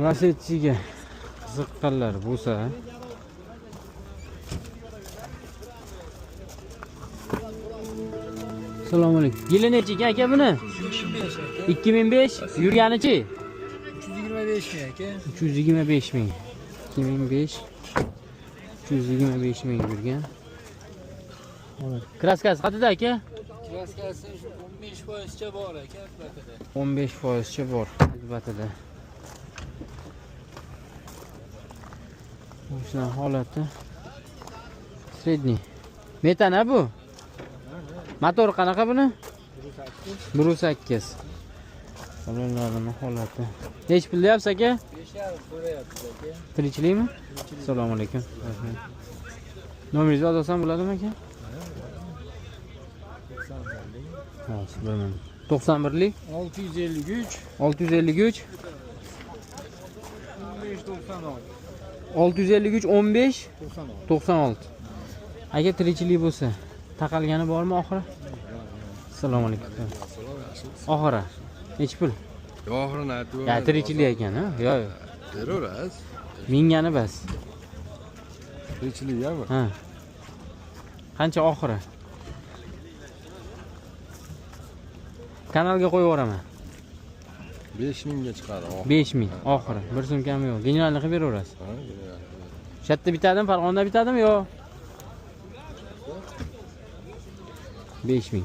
Lasetchiga qiziqqanlar bo'lsa Assalomu alaykum. Yili necha ekan aka buni? 2005. Yurganichi? 325 ming aka. 325 ming. 2005. 325 ming yurgan. Kraskasi qanday aka? Kraskasi 15% cha bor aka, albatta. 15% cha bor, albatta. Shuna holati. Sredniy. Metana bu? Motor qanaqa buni? 1.8. Salonlarning holati. Nech pul deyapsiz aka? 5.5 so'rayapsiz aka. Tirikchilikmi? Assalomu alaykum. Nomeringizni olsam bo'ladimi aka? Hozir bilaman. 91lik 653 653 1596 653 15 96. 96. Aka tirikchilik bo'lsa, taqalgani bormi oxiri? Assalomu alaykum. Oxiri nech pul? Oxirini aytib Ya tirikchilik ekan, ha? Yo'q. beraverasiz. Mingani bas. Tirikchilikmi? Ha. Qancha oxiri? Kanalga qo'yib yuboraman. 5000 ga chiqadi. 5000 oxiri. Bir so'm kami yo'q. Generalni qilib beraverasiz. Shu yerda bitadimi, Farg'onada bitadimi yo'q? 5000.